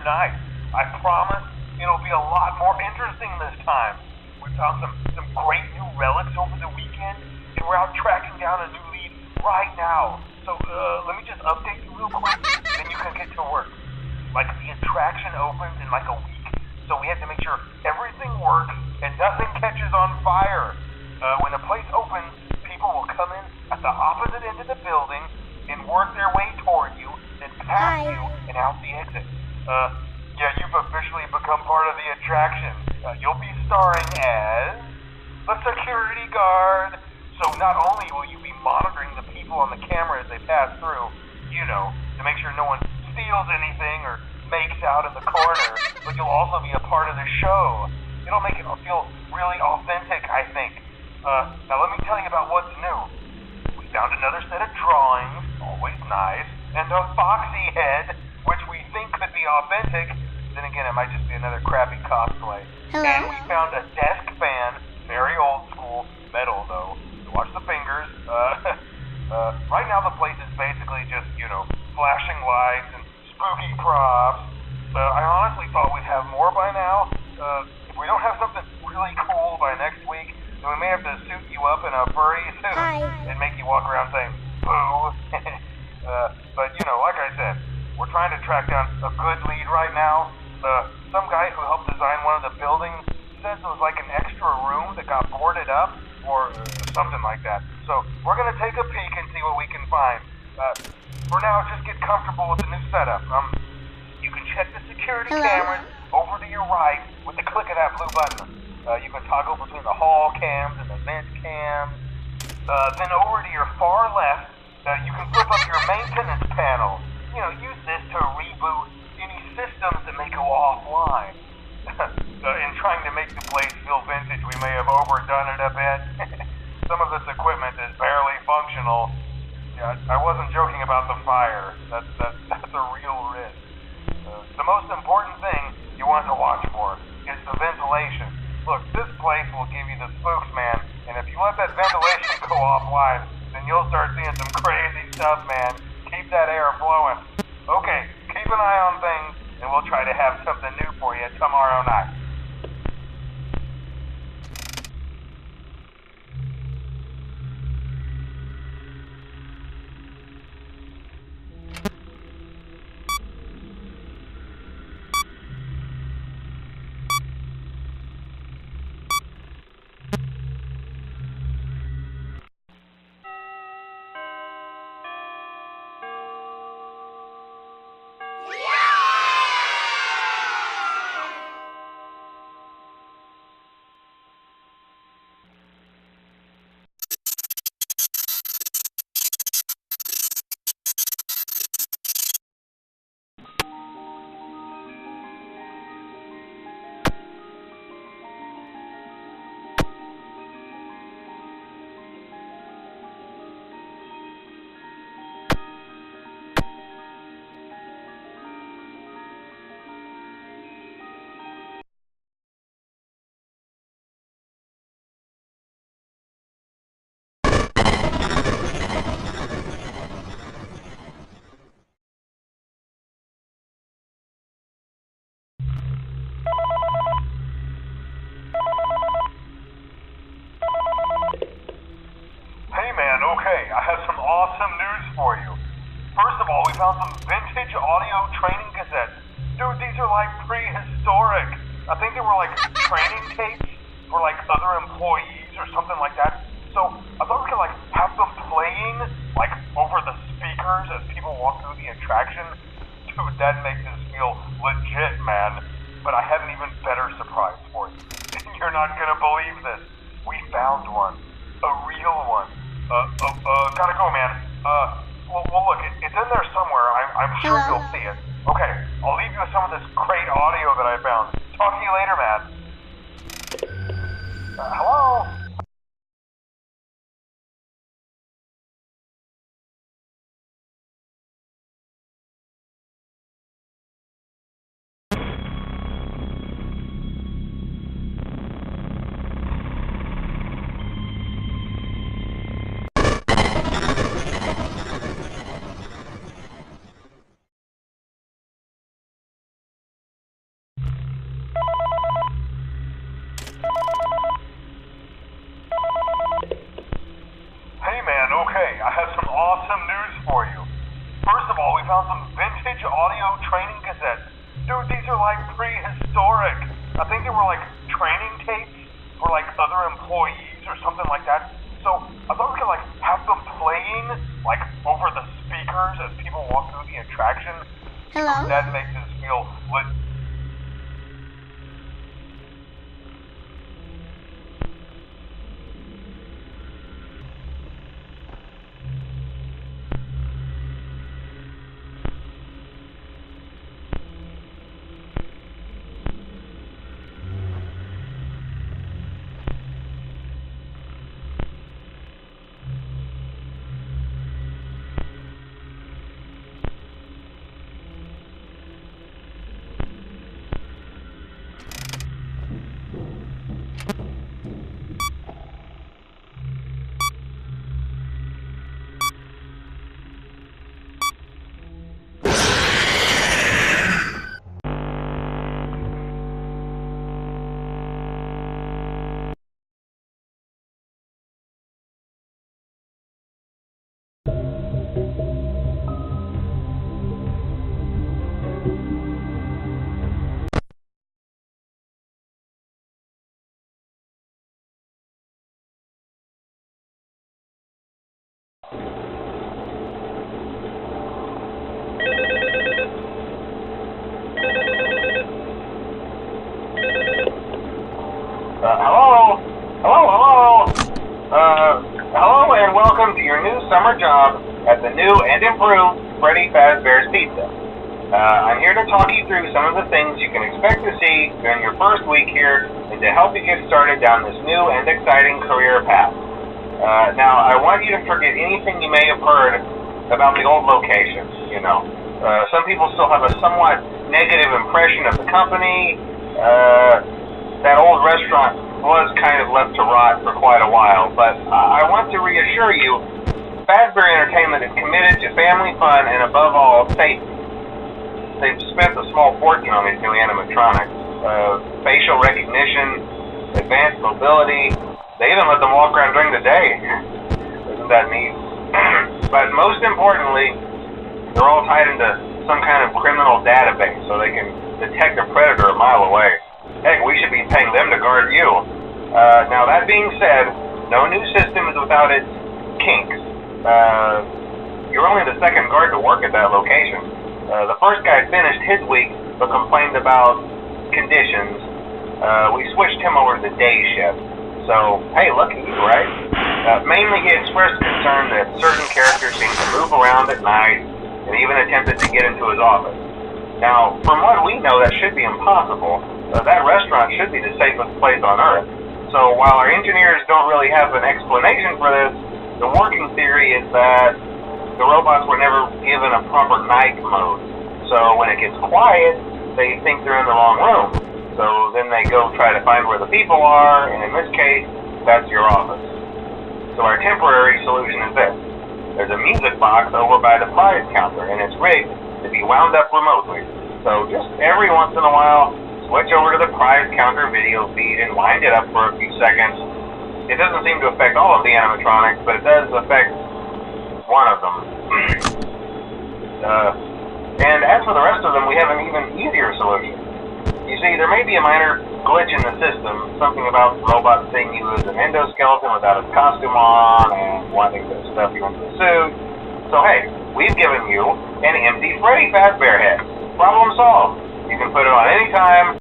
night. I promise it'll be a lot more interesting this time. We found some great new relics over the weekend, and we're out tracking down a new lead right now. So let me just update you real quick, then you can get to work. Like, the attraction opens in like a week, so we have to make sure everything works and nothing catches on fire. When the place opens, people will come in at the opposite end of the building and work their way toward you, then past you and out the exit. Yeah, you've officially become part of the attraction. You'll be starring as the security guard. So not only will you be monitoring the people on the camera as they pass through, you know, to make sure no one steals anything or makes out in the corner, but you'll also be a part of the show. It'll make it feel really authentic, I think. Now let me tell you about what's new. We found another set of drawings, always nice, and a foxy head, which we think could be authentic. Then again, it might just be another crappy cosplay. Hello? And we found a desk fan, very old school, metal though. So watch the fingers. Right now the place is basically just, you know, flashing lights and spooky props. I honestly thought we'd have more by now. If we don't have something really cool by next week, then we may have to suit you up in a furry suit and make you walk around saying, boo. But, you know, like I said, we're trying to track down a good lead right now. Some guy who helped design one of the buildings says it was like an extra room that got boarded up, or something like that. So we're going to take a peek and see what we can find. For now, just get comfortable with the new setup. You can check the security cameras over to your right with the click of that blue button. You can toggle between the hall cams and the vent cams. Then over to your far left, you can flip up your maintenance panel. You know, use this to reboot any systems that may go offline. In trying to make the place feel vintage, we may have overdone it a bit. Some of this equipment is barely functional. Yeah, I wasn't joking about the fire. That's a real risk. The most important thing you want to watch for is the ventilation. Look, this place will give you the spooks, man, and if you let that ventilation go offline, then you'll start seeing some crazy stuff, man. Keep that air flowing. Okay, keep an eye on things, and we'll try to have something new for you tomorrow night. Okay, I have some awesome news for you. First of all, we found some vintage audio training cassettes. Dude, these are like prehistoric. I think they were like training tapes for like other employees or something like that. So I thought we could like have them playing like over the speakers as people walk through the attraction. Dude, that makes us feel legit, man. But I have an even better surprise for you. You're not gonna believe this. We found one. A real one. Gotta go, man. Well, look, it's in there somewhere. I'm sure you'll see it. Okay, I'll leave you with some of this great audio that I found. Talk to you later, man. Hello? Okay, I have some awesome news for you. First of all, we found some vintage audio training cassettes. Dude, these are like prehistoric. I think they were like training tapes for like other employees or something like that. So I thought we could like have them playing like over the speakers as people walk through the attraction. Hello? That makes us feel lit. Hello and welcome to your new summer job at the new and improved Freddy Fazbear's Pizza. I'm here to talk you through some of the things you can expect to see during your first week here and to help you get started down this new and exciting career path. Now, I want you to forget anything you may have heard about the old location, some people still have a somewhat negative impression of the company. That old restaurant was kind of left to rot for quite a while, but I want to reassure you, Fazbear Entertainment is committed to family fun and above all, safety. They've spent a small fortune on these new animatronics. Facial recognition, advanced mobility, they even let them walk around during the day. Isn't that neat? But most importantly, they're all tied into some kind of criminal database so they can detect a predator a mile away. Heck, we should be paying them to guard you. Now, that being said, no new system is without its kinks. You're only the second guard to work at that location. The first guy finished his week but complained about conditions. We switched him over to the day shift. So, hey, lucky you, right? Mainly he expressed concern that certain characters seem to move around at night and even attempted to get into his office. Now, from what we know, that should be impossible. That restaurant should be the safest place on Earth. So while our engineers don't really have an explanation for this, the working theory is that the robots were never given a proper night mode. So when it gets quiet, they think they're in the wrong room. So then they go try to find where the people are, and in this case, that's your office. So our temporary solution is this. There's a music box over by the prize counter, and it's rigged to be wound up remotely. So just every once in a while, switch over to the prize counter video feed and wind it up for a few seconds. It doesn't seem to affect all of the animatronics, but it does affect one of them. And as for the rest of them, we have an even easier solution. You see, there may be a minor glitch in the system, something about robots seeing you as an endoskeleton without a costume on and wanting to stuff you into a suit. So hey, we've given you an empty Freddy Fazbear head. Problem solved. You can put it on any time,